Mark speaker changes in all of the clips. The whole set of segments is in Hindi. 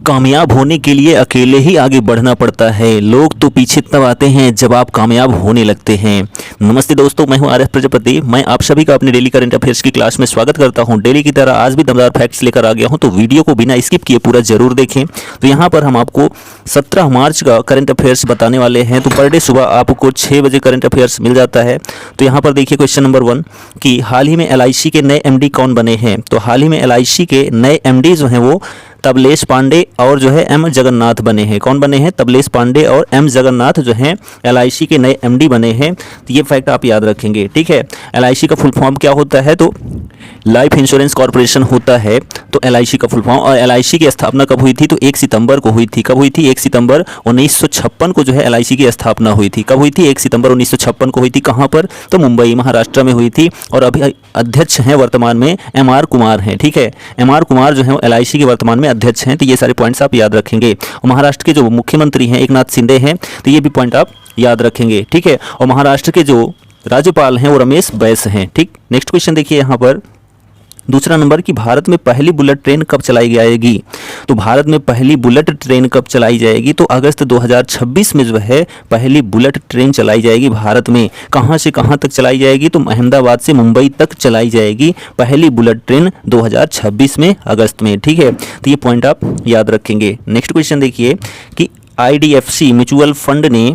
Speaker 1: कामयाब होने के लिए अकेले ही आगे बढ़ना पड़ता है। लोग तो पीछे तब आते हैं जब आप कामयाब होने लगते हैं। नमस्ते दोस्तों, मैं हूं आर एस प्रजापति। मैं आप सभी का अपने डेली करंट अफेयर्स की क्लास में स्वागत करता हूं। डेली की तरह आज भी दमदार फैक्ट्स लेकर आ गया हूं, तो वीडियो को बिना स्किप किए पूरा जरूर देखें। तो यहां पर हम आपको 17 मार्च का करंट अफेयर्स बताने वाले हैं। तो पर डे सुबह आपको 6 बजे करंट अफेयर्स मिल जाता है। तो यहाँ पर देखिए क्वेश्चन नंबर 1 कि हाल ही में LIC के नए MD कौन बने हैं। तो हाल ही में LIC के नए MD जो हैं वो तबलेश पांडे और जो है M जगन्नाथ बने हैं। कौन बने हैं? तबलेश पांडे और M जगन्नाथ जो हैं LIC के नए MD बने हैं। तो ये फैक्ट आप याद रखेंगे, ठीक है। LIC का फुल फॉर्म क्या होता है? तो लाइफ इंश्योरेंस कॉर्पोरेशन होता है। तो LIC का फुल फॉर्म, और LIC की स्थापना कब हुई थी? तो 1 सितंबर को हुई थी। कब हुई थी? 1 सितंबर 1956 को जो है LIC की स्थापना हुई थी। कब हुई थी? 1 सितंबर 1956 को हुई थी। कहाँ पर? तो मुंबई, महाराष्ट्र में हुई थी। और अभी अध्यक्ष हैं वर्तमान में MR कुमार हैं, ठीक है। MR कुमार जो है LIC के वर्तमान में अध्यक्ष हैं। तो ये सारे पॉइंट्स आप याद रखेंगे। और महाराष्ट्र के जो मुख्यमंत्री हैं एकनाथ शिंदे हैं, तो ये भी पॉइंट आप याद रखेंगे, ठीक है। और महाराष्ट्र के जो राज्यपाल हैं वो रमेश बैस हैं, ठीक। नेक्स्ट क्वेश्चन देखिए यहाँ पर दूसरा नंबर कि भारत में पहली बुलेट ट्रेन कब चलाई जाएगी। तो भारत में पहली बुलेट ट्रेन कब चलाई जाएगी? तो अगस्त 2026 में जो है पहली बुलेट ट्रेन चलाई जाएगी भारत में। कहां से कहां तक चलाई जाएगी? तो अहमदाबाद से मुंबई तक चलाई जाएगी पहली बुलेट ट्रेन 2026 में अगस्त में, ठीक है। तो ये पॉइंट आप याद रखेंगे। नेक्स्ट क्वेश्चन देखिए कि IDFC म्यूचुअल फंड ने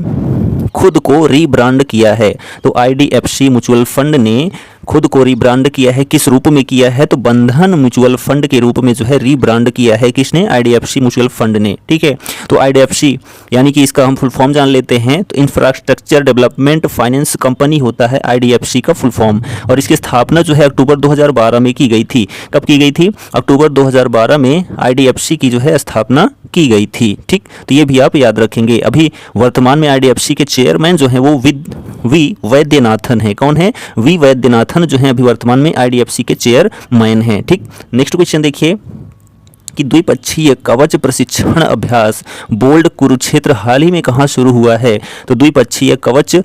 Speaker 1: खुद को रीब्रांड किया है। तो IDFC म्यूचुअल फंड ने खुद को रीब्रांड किया है। किस रूप में किया है? तो बंधन म्यूचुअल फंड के रूप में जो है रीब्रांड किया है। किसने? IDFC म्यूचुअल फंड ने, ठीक है। तो IDFC यानी कि इसका हम फुल फॉर्म जान लेते हैं। तो इंफ्रास्ट्रक्चर डेवलपमेंट फाइनेंस कंपनी होता है IDFC का फुल फॉर्म। और इसकी स्थापना जो है अक्टूबर 2012 में की गई थी। कब की गई थी? अक्टूबर 2012 में IDFC की जो है स्थापना की गई थी, ठीक। तो ये भी आप याद रखेंगे। अभी वर्तमान में IDFC के चेयरमैन जो है वो वी वैद्यनाथन है। कौन है? वी वैद्यनाथन जो है अभी वर्तमान में IDFC के चेयरमैन हैं, ठीक। नेक्स्ट क्वेश्चन देखिए कि द्विपक्षीय कवच प्रशिक्षण अभ्यास बोल्ड कुरुक्षेत्र हाल ही में कहाँ शुरू हुआ है। तो द्विपक्षीय कवच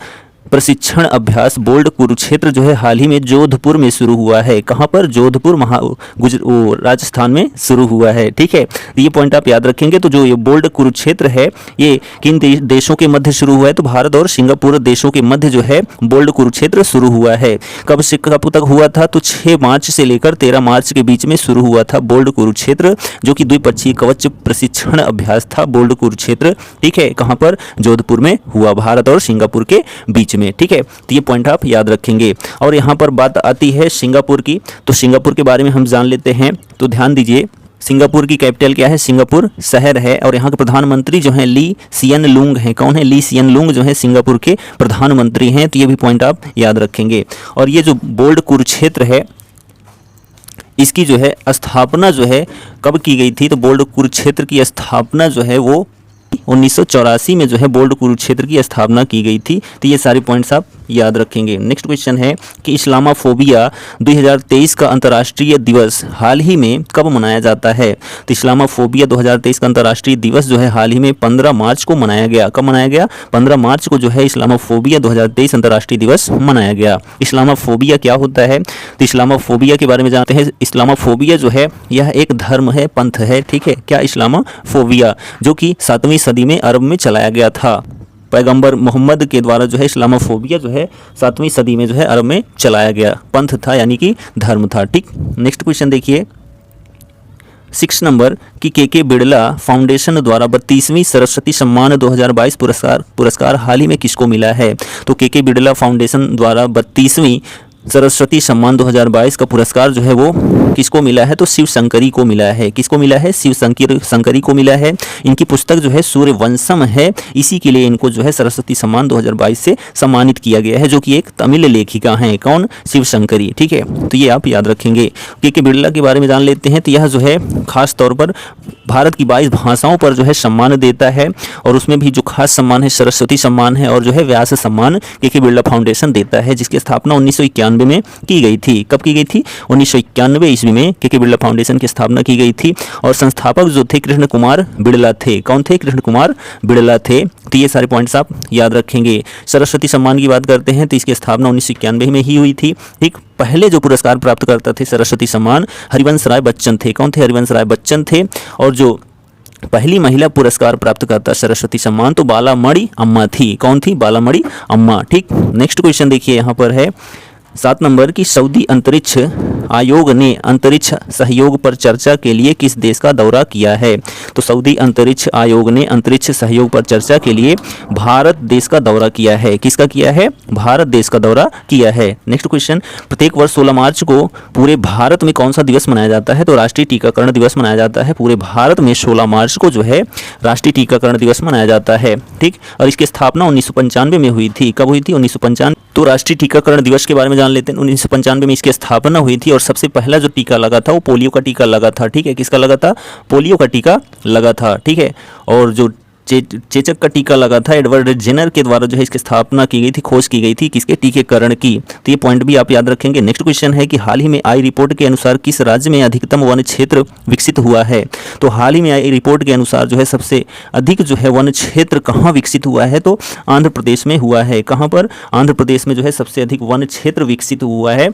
Speaker 1: प्रशिक्षण अभ्यास बोल्ड कुरुक्षेत्र जो है हाल ही में जोधपुर में शुरू हुआ है। कहाँ पर? जोधपुर राजस्थान में शुरू हुआ है, ठीक है। तो ये पॉइंट आप याद रखेंगे। तो जो ये बोल्ड कुरुक्षेत्र है ये किन देशों के मध्य शुरू हुआ है? तो भारत और सिंगापुर देशों के मध्य जो है बोल्ड कुरुक्षेत्र शुरू हुआ है। कब से कब तक हुआ था? तो 6 मार्च से लेकर 13 मार्च के बीच में शुरू हुआ था बोल्ड कुरुक्षेत्र, जो कि द्विपक्षीय कवच प्रशिक्षण अभ्यास था बोल्ड कुरुक्षेत्र, ठीक है। कहाँ पर? जोधपुर में हुआ, भारत और सिंगापुर के बीच में, ठीक है। तो ये पॉइंट आप याद रखेंगे। और यहाँ पर बात आती है सिंगापुर की। तो सिंगापुर के बारे में हम जान लेते हैं। तो ध्यान दीजिए, सिंगापुर की कैपिटल क्या है? सिंगापुर शहर है। और यहाँ के प्रधानमंत्री जो हैं ली सियन लुंग हैं। कौन है? ली सियन लुंग जो है सिंगापुर के प्रधानमंत्री हैं। तो ये भी पॉइंट आप याद रखेंगे। और ये जो बोल्ड कुरुक्षेत्र है इसकी जो है स्थापना जो है कब की गई थी? तो बोल्ड कुरुक्षेत्र की स्थापना जो है वो 1984 में जो है बोल्ड कुरुक्षेत्र की स्थापना की गई थी। तो ये सारे पॉइंट्स आप याद रखेंगे। नेक्स्ट क्वेश्चन है कि इस्लामोफोबिया 2023 का अंतर्राष्ट्रीय दिवस हाल ही में कब मनाया जाता है। तो इस्लामोफोबिया 2023 का अंतर्राष्ट्रीय दिवस जो है हाल ही में 15 मार्च को मनाया गया। कब मनाया गया? 15 मार्च को जो है इस्लामोफोबिया 2023 अंतर्राष्ट्रीय दिवस मनाया गया। इस्लामोफोबिया क्या होता है? तो इस्लामोफोबिया के बारे में जानते हैं। इस्लामोफोबिया जो है यह एक धर्म है, पंथ है, ठीक है। क्या? इस्लामोफोबिया, जो कि 7वीं सदी में अरब में चलाया गया था। पैगंबर मोहम्मद के द्वारा जो है इस्लामोफोबिया जो है 7वीं सदी में जो है अरब में चलाया गया पंथ था, यानी कि धर्म था, ठीक। नेक्स्ट क्वेश्चन देखिए 6 नंबर कि के बिड़ला फाउंडेशन द्वारा 32वीं सरस्वती सम्मान 2022 पुरस्कार हाल ही में किसको मिला है। तो के बिड़ला फाउंडेशन द्वारा 32वीं सरस्वती सम्मान 2022 का पुरस्कार जो है वो किसको मिला है? तो शिव शंकरी को मिला है। किसको मिला है? शिव शंकरी को मिला है। इनकी पुस्तक जो है सूर्यवंशम है, इसी के लिए इनको जो है सरस्वती सम्मान 2022 से सम्मानित किया गया है, जो कि एक तमिल लेखिका हैं। कौन? शिव शंकरी, ठीक है। तो ये आप याद रखेंगे। के बिड़ला के बारे में जान लेते हैं। तो यह जो है खास तौर पर भारत की 22 भाषाओं पर जो है सम्मान देता है। और उसमें भी जो खास सम्मान है सरस्वती सम्मान है, और जो है व्यास सम्मान के बिड़ला फाउंडेशन देता है, जिसकी स्थापना 1991 में की गई थी। कब की गई थी? 1991 ईस्वी में के बिड़ला फाउंडेशन की स्थापना की गई थी। और संस्थापक जो थे कृष्ण कुमार बिड़ला थे। कौन थे? कृष्ण कुमार बिड़ला थे। तो ये सारे पॉइंट्स आप याद रखेंगे। सरस्वती सम्मान की बात करते हैं तो इसकी स्थापना 1991 में ही हुई थी, ठीक। पहले जो पुरस्कार प्राप्त करते थे सरस्वती सम्मान हरिवंश राय बच्चन थे। कौन थे? हरिवंश राय बच्चन थे। और जो पहली महिला पुरस्कार प्राप्तकर्ता सरस्वती सम्मान तो बालामणि अम्मा थी। कौन थी? बालामणि अम्मा। ठीक, नेक्स्ट क्वेश्चन देखिए यहाँ पर है 7 नंबर की सऊदी अंतरिक्ष आयोग ने अंतरिक्ष सहयोग पर चर्चा के लिए किस देश का दौरा किया है? तो सऊदी अंतरिक्ष आयोग ने अंतरिक्ष सहयोग पर चर्चा के लिए भारत देश का दौरा किया है। किसका किया है? भारत देश का दौरा किया है। नेक्स्ट क्वेश्चन, प्रत्येक वर्ष 16 मार्च को पूरे भारत में कौन सा दिवस मनाया जाता है? तो राष्ट्रीय टीकाकरण दिवस मनाया जाता है। पूरे भारत में 16 मार्च को जो है राष्ट्रीय टीकाकरण दिवस मनाया जाता है। ठीक, और इसकी स्थापना 1995 में हुई थी। कब हुई थी? 1995। तो राष्ट्रीय टीकाकरण दिवस के बारे में जान लेते हैं। 1995 में इसकी स्थापना हुई थी और सबसे पहला जो टीका लगा था वो पोलियो का टीका लगा था। ठीक है, किसका लगा था? पोलियो का टीका लगा था। ठीक है, और जो चेचक का टीका लगा था एडवर्ड जेनर के द्वारा जो है इसकी स्थापना की गई थी, खोज की गई थी किसके? टीकाकरण की। तो ये पॉइंट भी आप याद रखेंगे। नेक्स्ट क्वेश्चन है कि हाल ही में आई रिपोर्ट के अनुसार किस राज्य में अधिकतम वन क्षेत्र विकसित हुआ है? तो हाल ही में आई रिपोर्ट के अनुसार जो है सबसे अधिक जो है वन क्षेत्र कहाँ विकसित हुआ है? तो आंध्र प्रदेश में हुआ है। कहाँ पर? आंध्र प्रदेश में जो है सबसे अधिक वन क्षेत्र विकसित हुआ है।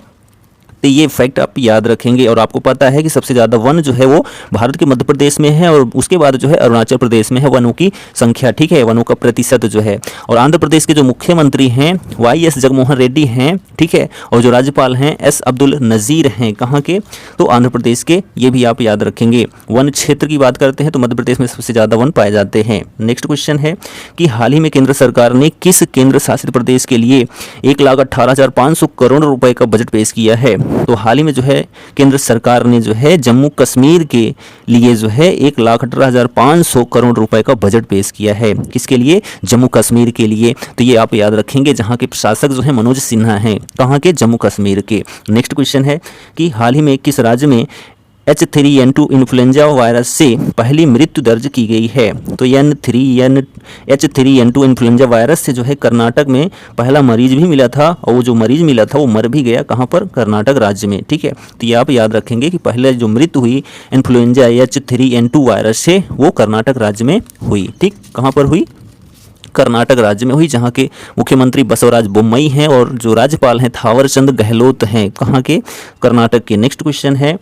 Speaker 1: तो ये फैक्ट आप याद रखेंगे। और आपको पता है कि सबसे ज़्यादा वन जो है वो भारत के मध्य प्रदेश में है और उसके बाद जो है अरुणाचल प्रदेश में है वनों की संख्या। ठीक है, वनों का प्रतिशत जो है। और आंध्र प्रदेश के जो मुख्यमंत्री हैं YS जगनमोहन रेड्डी हैं। ठीक है, और जो राज्यपाल हैं S अब्दुल नज़ीर हैं। कहाँ के? तो आंध्र प्रदेश के। ये भी आप याद रखेंगे। वन क्षेत्र की बात करते हैं तो मध्य प्रदेश में सबसे ज़्यादा वन पाए जाते हैं। नेक्स्ट क्वेश्चन है कि हाल ही में केंद्र सरकार ने किस केंद्र शासित प्रदेश के लिए 1,18,500 करोड़ रुपए का बजट पेश किया है? तो हाल ही में जो है केंद्र सरकार ने जो है जम्मू कश्मीर के लिए जो है 1,18,500 करोड़ रुपए का बजट पेश किया है। किसके लिए? जम्मू कश्मीर के लिए। तो ये आप याद रखेंगे, जहां के प्रशासक जो है मनोज सिन्हा हैं। कहां के? जम्मू कश्मीर के। नेक्स्ट क्वेश्चन है कि हाल ही में किस राज्य में H3N2 इन्फ्लुएंजा वायरस से पहली मृत्यु दर्ज की गई है? तो H3N2 इन्फ्लुएंजा वायरस से जो है कर्नाटक में पहला मरीज भी मिला था और वो जो मरीज मिला था वो मर भी गया। कहाँ पर? कर्नाटक राज्य में। ठीक है, तो ये आप याद रखेंगे कि पहले जो मृत्यु हुई इन्फ्लुएंजा H3N2 वायरस से वो कर्नाटक राज्य में हुई। ठीक, कहाँ पर हुई? कर्नाटक राज्य में हुई, जहां के मुख्यमंत्री बसवराज बोम्मई हैं और जो राज्यपाल हैं थावरचंद गहलोत हैं। कहां के? कर्नाटक के। नेक्स्ट क्वेश्चन है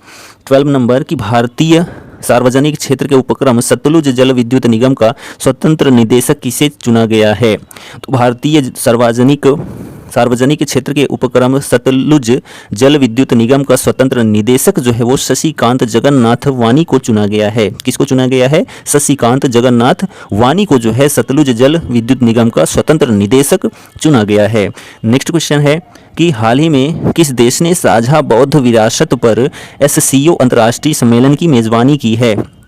Speaker 1: 12 नंबर की भारतीय सार्वजनिक क्षेत्र के उपक्रम सतलुज जल विद्युत निगम का स्वतंत्र निदेशक किसे चुना गया है? तो भारतीय सार्वजनिक क्षेत्र के उपक्रम सतलुज जल विद्युत निगम का स्वतंत्र निदेशक जो है वो शशिकांत जगन्नाथ वानी को चुना गया है। किसको चुना गया है? शशिकांत जगन्नाथ वानी को जो है सतलुज जल विद्युत निगम का स्वतंत्र निदेशक चुना गया है। नेक्स्ट क्वेश्चन है कि हाल ही में किस देश ने साझा बौद्ध विरासत पर SCO अंतर्राष्ट्रीय सम्मेलन की मेजबानी की है?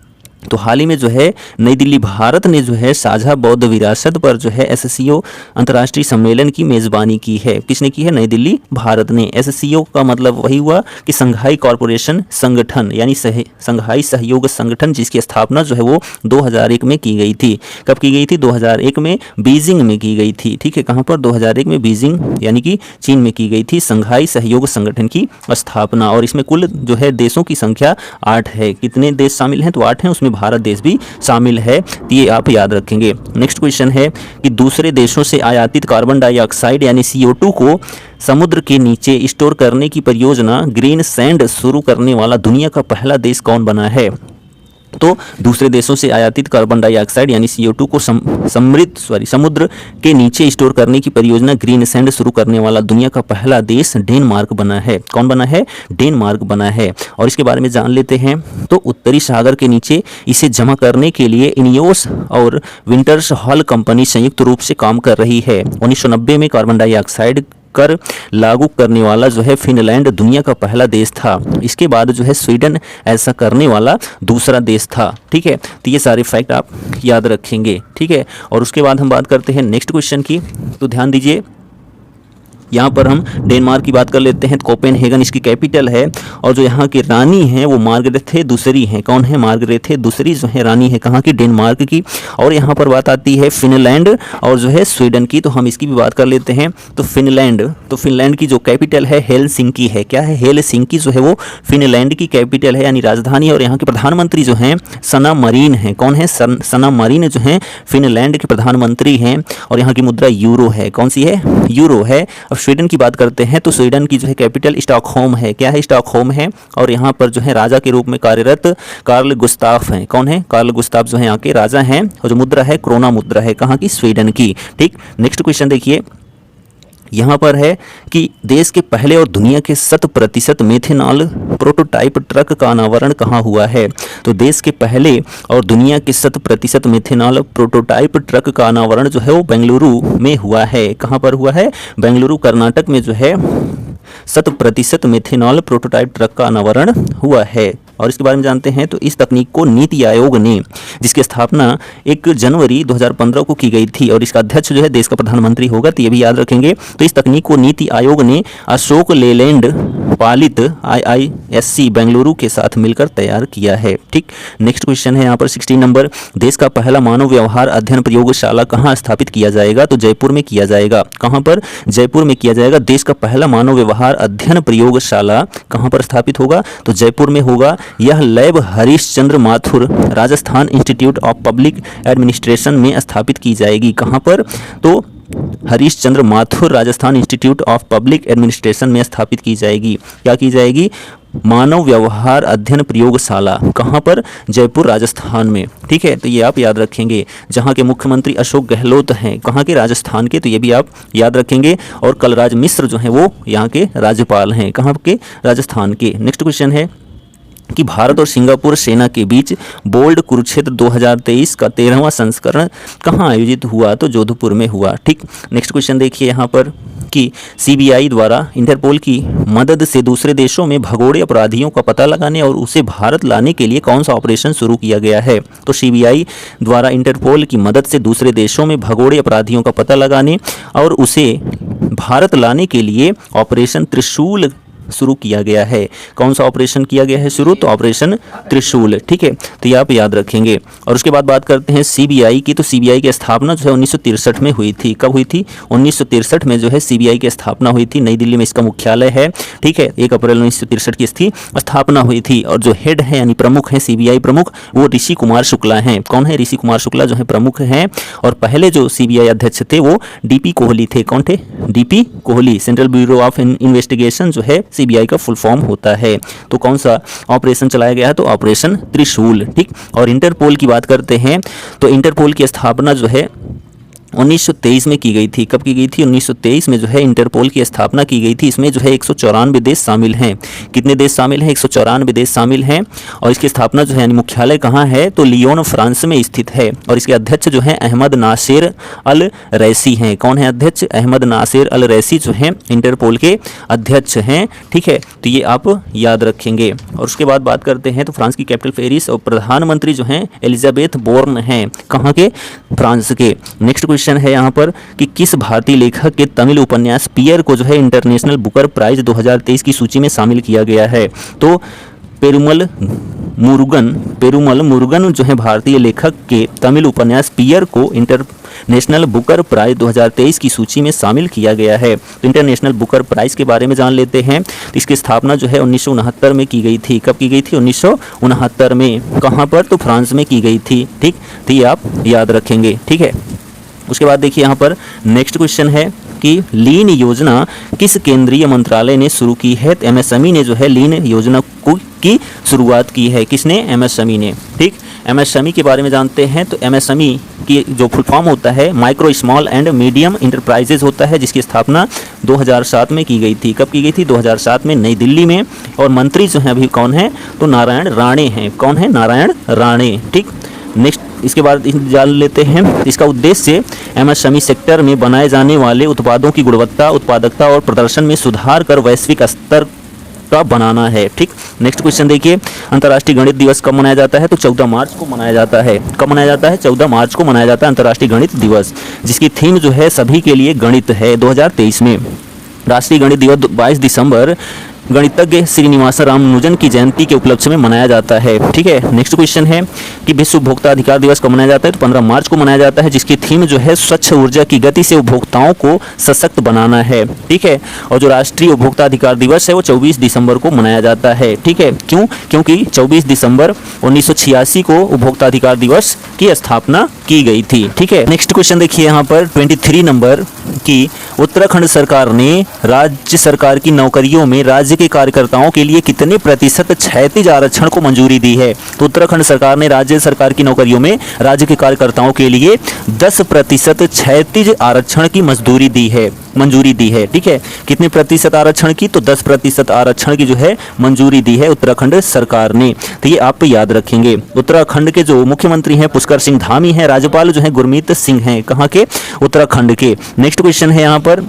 Speaker 1: तो हाल ही में जो है नई दिल्ली भारत ने जो है साझा बौद्ध विरासत पर जो है SCO अंतर्राष्ट्रीय सम्मेलन की मेजबानी की है। किसने की है? नई दिल्ली भारत ने। SCO का मतलब वही हुआ कि संघाई कॉरपोरेशन संगठन यानी संघाई सहयोग संगठन, जिसकी स्थापना जो है वो 2001 में की गई थी। कब की गई थी? 2001 में बीजिंग में की गई थी। ठीक है, कहाँ पर? 2001 में बीजिंग यानी कि चीन में की गई थी संघाई सहयोग संगठन की स्थापना। और इसमें कुल जो है देशों की संख्या 8 है। कितने देश शामिल हैं? तो 8 हैं, उसमें भारत देश भी शामिल है। तो ये आप याद रखेंगे। नेक्स्ट क्वेश्चन है कि दूसरे देशों से आयातित कार्बन डाइऑक्साइड यानी CO2 को समुद्र के नीचे स्टोर करने की परियोजना ग्रीन सैंड शुरू करने वाला दुनिया का पहला देश कौन बना है? तो दूसरे देशों से आयातित कार्बन डाइऑक्साइड यानी CO2 को समुद्र के नीचे स्टोर करने की परियोजना ग्रीन सैंड शुरू करने वाला दुनिया का पहला देश डेनमार्क बना है। कौन बना है? डेनमार्क बना है। और इसके बारे में जान लेते हैं। तो उत्तरी सागर के नीचे इसे जमा करने के लिए इनियोस और विंटर्स हॉल कंपनी संयुक्त रूप से काम कर रही है। 1990 में कार्बन डाइऑक्साइड कर लागू करने वाला जो है फिनलैंड दुनिया का पहला देश था। इसके बाद जो है स्वीडन ऐसा करने वाला दूसरा देश था। ठीक है, तो ये सारे फैक्ट आप याद रखेंगे। ठीक है, और उसके बाद हम बात करते हैं नेक्स्ट क्वेश्चन की। तो ध्यान दीजिए, यहाँ पर हम डेनमार्क की बात कर लेते हैं। कोपेनहेगन इसकी कैपिटल है और जो यहाँ की रानी हैं वो मार्गरेथे दूसरी हैं। कौन है? मार्गरेथे दूसरी जो है रानी है कहाँ की? डेनमार्क की। और यहाँ पर बात आती है फिनलैंड और जो है स्वीडन की, तो हम इसकी भी बात कर लेते हैं। तो फिनलैंड की जो कैपिटल है हेलसिंकी है। क्या है? हेलसिंकी जो है वो फिनलैंड की कैपिटल है यानी राजधानी। और यहाँ के प्रधानमंत्री जो हैं सना मरीन हैं। कौन है? सना मरीन जो हैं फिनलैंड के प्रधानमंत्री हैं। और यहाँ की मुद्रा यूरो है। कौन सी है? यूरो है। स्वीडन की बात करते हैं तो स्वीडन की जो है कैपिटल स्टॉकहोम है। क्या है? स्टॉकहोम है। और यहाँ पर जो है राजा के रूप में कार्यरत कार्ल गुस्ताफ हैं। कौन है? कार्ल गुस्ताफ जो है यहाँ के राजा हैं। और जो मुद्रा है क्रोना मुद्रा है। कहाँ की? स्वीडन की। ठीक, नेक्स्ट क्वेश्चन देखिए, यहाँ पर है कि देश के पहले और दुनिया के 100% मेथनॉल प्रोटोटाइप ट्रक का अनावरण कहाँ हुआ है? तो देश के पहले और दुनिया के 100% मेथनॉल प्रोटोटाइप ट्रक का अनावरण जो है वो बेंगलुरु में हुआ है। कहाँ पर हुआ है? बेंगलुरु कर्नाटक में जो है 100% मेथनॉल प्रोटोटाइप ट्रक का अनावरण हुआ है। और इसके बारे में जानते हैं तो इस तकनीक को नीति आयोग ने, जिसकी स्थापना 1 जनवरी 2015 को की गई थी और इसका अध्यक्ष जो है देश का प्रधानमंत्री होगा, तो ये भी याद रखेंगे। तो इस तकनीक को नीति आयोग ने अशोक लेलैंड पालित IISc बेंगलुरु के साथ मिलकर तैयार किया है। ठीक, नेक्स्ट क्वेश्चन है यहाँ पर 16 नंबर, देश का पहला मानव व्यवहार अध्ययन प्रयोगशाला कहाँ स्थापित किया जाएगा? तो जयपुर में किया जाएगा। कहाँ पर? जयपुर में किया जाएगा। देश का पहला मानव व्यवहार अध्ययन प्रयोगशाला कहाँ पर स्थापित होगा? तो जयपुर में होगा। यह lab Harish Chandra Mathur Rajasthan Institute of Public Administration में स्थापित की जाएगी। कहाँ पर? तो Harish Chandra Mathur Rajasthan Institute of Public Administration में स्थापित की जाएगी। क्या की जाएगी? मानव व्यवहार अध्ययन प्रयोगशाला। कहाँ पर? जयपुर राजस्थान में। ठीक है, तो ये आप याद रखेंगे। जहाँ के मुख्यमंत्री अशोक गहलोत हैं। कहाँ के? राजस्थान के। तो ये भी आप याद रखेंगे। और कलराज मिश्र जो हैं वो यहाँ के राज्यपाल हैं। कहाँ के? राजस्थान के। नेक्स्ट क्वेश्चन है कि भारत और सिंगापुर सेना के बीच बोल्ड कुरुक्षेत्र 2023 का 13वां संस्करण कहाँ आयोजित हुआ? तो जोधपुर में हुआ। ठीक, नेक्स्ट क्वेश्चन देखिए यहाँ पर कि CBI द्वारा इंटरपोल की मदद से दूसरे देशों में भगोड़े अपराधियों का पता लगाने और उसे भारत लाने के लिए कौन सा ऑपरेशन शुरू किया गया है? तो CBI द्वारा इंटरपोल की मदद से दूसरे देशों में भगोड़े अपराधियों का पता लगाने और उसे भारत लाने के लिए ऑपरेशन त्रिशूल शुरू किया गया है। कौन सा ऑपरेशन किया गया है शुरू? तो ऑपरेशन त्रिशूल। ठीक है, तो ये आप याद रखेंगे। और उसके बाद बात करते हैं CBI की। तो CBI की स्थापना जो है 1963 में हुई थी। कब हुई थी? 1963 में जो है CBI की स्थापना हुई थी। नई दिल्ली में इसका मुख्यालय है। ठीक है, 1 अप्रैल 1963 की इसकी स्थापना हुई थी। और जो हेड है यानी प्रमुख है CBI प्रमुख, वो ऋषि कुमार शुक्ला हैं। कौन है? ऋषि कुमार शुक्ला जो है प्रमुख हैं। और पहले जो CBI अध्यक्ष थे वो DP कोहली थे। कौन थे? DP Kohli. Central bureau of investigation जो है CBI का फुल फॉर्म होता है। तो कौन सा ऑपरेशन चलाया गया है? तो ऑपरेशन त्रिशूल। ठीक, और इंटरपोल की बात करते हैं तो इंटरपोल की स्थापना जो है 1923 में की गई थी। कब की गई थी? 1923 में जो है इंटरपोल की स्थापना की गई थी। इसमें जो है 194 देश शामिल हैं। कितने देश शामिल हैं? 194 देश शामिल हैं। और इसकी स्थापना जो है यानी मुख्यालय कहाँ है? तो लियोन फ्रांस में स्थित है। और इसके अध्यक्ष जो है अहमद नासिर अल रैसी हैं। कौन है अध्यक्ष? अहमद नासिर अल रैसी जो हैं इंटरपोल के अध्यक्ष हैं। ठीक है, तो ये आप याद रखेंगे। और उसके बाद बात करते हैं तो फ्रांस की कैपिटल पेरिस और प्रधानमंत्री जो हैं एलिजाबेथ बोर्न हैं। कहाँ के? फ्रांस के। नेक्स्ट क्वेश्चन है यहाँ पर कि किस भारतीय लेखक के तमिल उपन्यास पियर को जो है इंटरनेशनल बुकर प्राइज 2023 की सूची में शामिल किया गया है? तो पेरुमल मुरुगन जो है भारतीय लेखक के तमिल उपन्यास पियर को इंटरनेशनल बुकर प्राइज 2023 की सूची में शामिल किया गया है। तो इंटरनेशनल बुकर प्राइज के बारे में जान लेते हैं। तो इसकी स्थापना जो है 1969 में की गई थी। कब की गई थी? 1969 में। कहाँ पर? तो फ्रांस में की गई थी। ठीक, तो ये आप याद रखेंगे। ठीक है, उसके बाद देखिए यहाँ पर नेक्स्ट क्वेश्चन है कि लीन योजना किस केंद्रीय मंत्रालय ने शुरू की है? तो MSME ने जो है लीन योजना की शुरुआत की है। किसने? MSME ने। ठीक, MSME के बारे में जानते हैं तो MSME की जो फुल फॉर्म होता है micro small and medium enterprises होता है, जिसकी स्थापना 2007 में की गई थी। कब की गई थी? 2007 में नई दिल्ली में। और मंत्री जो हैं अभी कौन है? तो नारायण राणे हैं। कौन है? नारायण राणे। ठीक, नेक्स्ट इसके बाद जान लेते हैं। इसका उद्देश्य MSME सेक्टर में बनाए जाने वाले उत्पादों की गुणवत्ता, उत्पादकता और प्रदर्शन में सुधार कर वैश्विक स्तर का बनाना है। ठीक, नेक्स्ट क्वेश्चन देखिए, अंतर्राष्ट्रीय गणित दिवस कब मनाया जाता है? तो 14 मार्च को मनाया जाता है। कब मनाया जाता है? 14 मार्च को मनाया जाता है अंतर्राष्ट्रीय गणित दिवस, जिसकी थीम जो है सभी के लिए गणित है। 2023 में राष्ट्रीय गणित दिवस 22 दिसंबर गणितज्ञ श्रीनिवास रामानुजन की जयंती के उपलक्ष्य में मनाया जाता है। ठीक है, नेक्स्ट क्वेश्चन है कि विश्व उपभोक्ता अधिकार दिवस कब मनाया जाता है? तो 15 मार्च को मनाया जाता है, जिसकी थीम जो है स्वच्छ ऊर्जा की गति से उपभोक्ताओं को सशक्त बनाना है। ठीक है, और जो राष्ट्रीय उपभोक्ता अधिकार दिवस है वो 24 दिसंबर को मनाया जाता है। ठीक है, क्यों? क्योंकि 24 दिसंबर 1986 को उपभोक्ता अधिकार दिवस की स्थापना की गई थी। ठीक है, नेक्स्ट क्वेश्चन देखिए यहाँ पर 23 नंबर कि उत्तराखंड सरकार ने राज्य सरकार की नौकरियों में राज्य के कार्यकर्ताओं के लिए कितने प्रतिशत क्षैतिज आरक्षण को मंजूरी दी है। तो उत्तराखंड सरकार ने राज्य सरकार की नौकरियों में राज्य के कार्यकर्ताओं के लिए 10% क्षैतिज आरक्षण की मंजूरी दी है। ठीक है, कितने प्रतिशत आरक्षण की? तो 10% आरक्षण की जो है मंजूरी दी है उत्तराखंड सरकार ने। तो ये आप याद रखेंगे। उत्तराखंड के जो मुख्यमंत्री हैं पुष्कर सिंह धामी हैं, राज्यपाल जो है गुरमीत सिंह हैं। कहाँ के? उत्तराखंड के। नेक्स्ट क्वेश्चन है यहाँ पर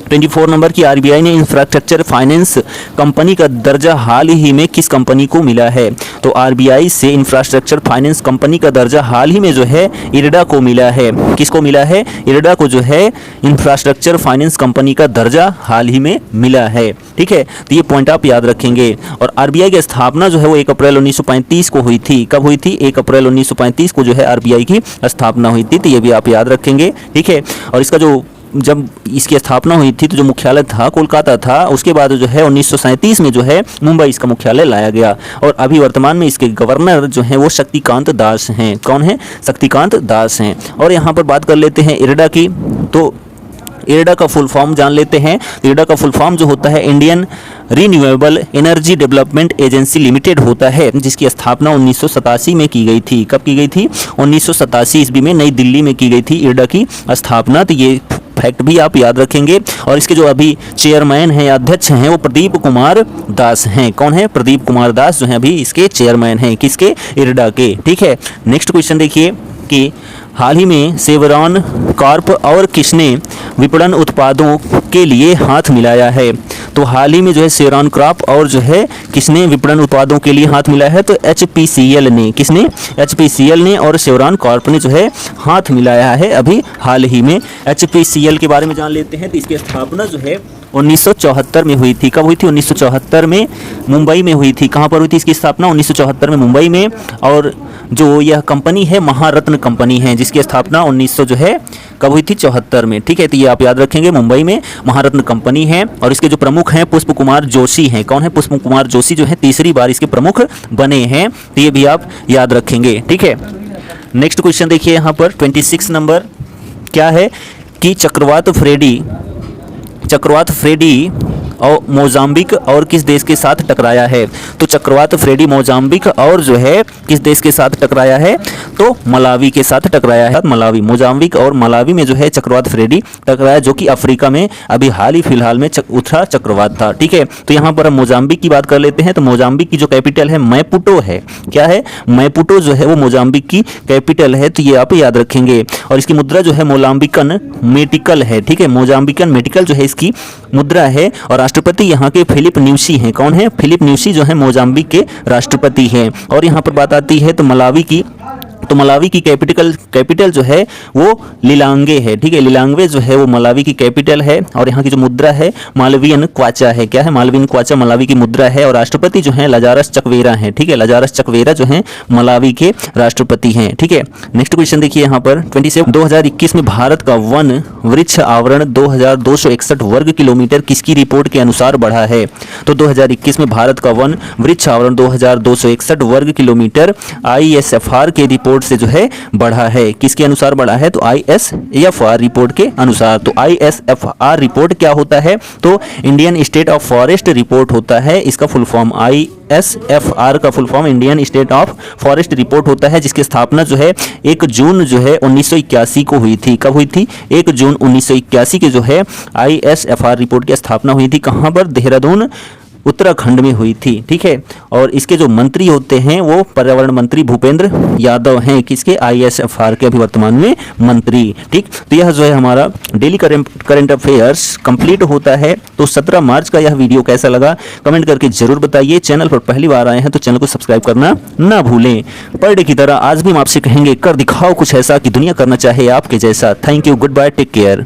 Speaker 1: 24 नंबर की, आरबीआई ने इंफ्रास्ट्रक्चर फाइनेंस कंपनी का दर्जा हाल ही में किस कंपनी को मिला है? तो आरबीआई से इंफ्रास्ट्रक्चर फाइनेंस कंपनी का दर्जा हाल ही में जो है इरडा को मिला है। किसको मिला है? इरडा को जो है इंफ्रास्ट्रक्चर फाइनेंस कंपनी का दर्जा हाल ही में मिला है। ठीक है, तो ये पॉइंट आप याद रखेंगे। और आरबीआई की स्थापना जो है वो 1 अप्रैल 1935 को हुई थी। कब हुई थी? 1 अप्रैल 1935 को जो है आरबीआई की स्थापना हुई थी। तो ये भी आप याद रखेंगे। ठीक है, और इसका जो जब इसकी स्थापना हुई थी तो जो मुख्यालय था कोलकाता था। उसके बाद जो है 1937 में जो है मुंबई इसका मुख्यालय लाया गया। और अभी वर्तमान में इसके गवर्नर जो हैं वो शक्तिकांत दास हैं। कौन है? शक्तिकांत दास हैं। और यहाँ पर बात कर लेते हैं इरडा की। तो इरडा का फुल फॉर्म जान लेते हैं। इरडा का फुल फॉर्म जो होता है Indian renewable energy development agency limited होता है, जिसकी स्थापना 1987 में की गई थी। कब की गई थी? 1987 ईस्वी में नई दिल्ली में की गई थी इरडा की स्थापना। तो ये फैक्ट भी आप याद रखेंगे। और इसके जो अभी चेयरमैन हैं या अध्यक्ष हैं वो प्रदीप कुमार दास हैं। कौन है? प्रदीप कुमार दास जो हैं अभी इसके चेयरमैन हैं। किसके? इरडा के। ठीक है, नेक्स्ट क्वेश्चन देखिए कि हाल ही में शेवरॉन कॉर्प और किसने विपणन उत्पादों के लिए हाथ मिलाया है? तो हाल ही में जो है शेवरॉन कॉर्प और जो है किसने विपणन उत्पादों के लिए हाथ मिलाया है? तो एचपीसीएल ने। किसने? एचपीसीएल ने और शेवरॉन कॉर्प ने जो है हाथ मिलाया है अभी हाल ही में। एचपीसीएल के बारे में जान लेते हैं। तो इसकी स्थापना जो है 1974 में हुई थी। कब हुई थी? 1974 में मुंबई में हुई थी। कहाँ पर हुई थी इसकी स्थापना? 1974 में मुंबई में। और जो यह कंपनी है महारत्न कंपनी है, जिसकी स्थापना 1900 जो है कब हुई थी? 74 में। ठीक है, तो ये आप याद रखेंगे। मुंबई में महारत्न कंपनी है। और इसके जो प्रमुख हैं पुष्प कुमार जोशी हैं। कौन है? पुष्प कुमार जोशी जो है तीसरी बार इसके प्रमुख बने हैं। तो ये भी आप याद रखेंगे। ठीक है, नेक्स्ट क्वेश्चन देखिए यहाँ पर 26 नंबर क्या है कि चक्रवात फ्रेडी और मोजाम्बिक और किस देश के साथ टकराया है? तो चक्रवात फ्रेडी मोजाम्बिक और जो है किस देश के साथ टकराया है? तो मलावी के साथ टकराया है। मलावी, मोजाम्बिक और मलावी में जो है चक्रवात फ्रेडी टकराया, जो कि अफ्रीका में अभी हाल ही फिलहाल में उठा चक्रवात था। ठीक है, तो यहाँ पर हम मोजाम्बिक की बात कर लेते हैं। तो मोजाम्बिक की जो कैपिटल है मैपुटो है। क्या है? मैपुटो जो है वो मोजाम्बिक की कैपिटल है। तो ये आप याद रखेंगे। और इसकी मुद्रा जो है मोजाम्बिकन मेटिकल है। ठीक है, मोजाम्बिकन मेटिकल जो है इसकी मुद्रा है। और राष्ट्रपति यहाँ के फिलिप न्यूसी हैं। कौन है? फिलिप न्यूसी जो है मोजाम्बिक के राष्ट्रपति हैं। और यहाँ पर बात आती है तो मलावी की। तो मलावी की कैपिटल जो है वो लिलांगे है। ठीक है, लिलांगे जो है वो मलावी की कैपिटल है। और यहाँ की जो मुद्रा है मालवीयन क्वाचा है। क्या है? मालवीयन क्वाचा मलावी की मुद्रा है। और राष्ट्रपति जो है लाजारस चकवेरा हैं। ठीक है, लाजारस चकवेरा जो है मलावी के राष्ट्रपति हैं। ठीक है, नेक्स्ट क्वेश्चन देखिए यहाँ पर 27 2021 में भारत का वन वृक्ष आवरण 2261 वर्ग किलोमीटर किसकी रिपोर्ट के अनुसार बढ़ा है? तो 2021 में भारत का वन वृक्ष आवरण 2261 वर्ग किलोमीटर ISFR के रिपोर्ट से जो है बढ़ा है। किसके अनुसार बढ़ा है? तो ISFR रिपोर्ट के अनुसार। तो ISFR रिपोर्ट क्या होता है? तो Indian state of forest report होता है। इसका फुल फॉर्म ISFR का full form Indian state of forest report होता है, जिसकी स्थापना जो है 1 जून जो है 1981 को हुई थी। कब हुई थी? 1 जून 1981 की जो है ISFR रिपोर्ट की स्थापना हुई थी। कहाँ पर? देहरादून उत्तराखंड में हुई थी। ठीक है, और इसके जो मंत्री होते हैं वो पर्यावरण मंत्री भूपेंद्र यादव हैं। किसके? ISFR के अभी वर्तमान में मंत्री। ठीक, तो यह जो है हमारा डेली करंट अफेयर्स कंप्लीट होता है। तो 17 मार्च का यह वीडियो कैसा लगा कमेंट करके जरूर बताइए। चैनल पर पहली बार आए हैं तो चैनल को सब्सक्राइब करना ना भूलें। पर डे की तरह आज भी हम आपसे कहेंगे कर दिखाओ कुछ ऐसा कि दुनिया करना चाहे आपके जैसा। Thank you, goodbye, take care.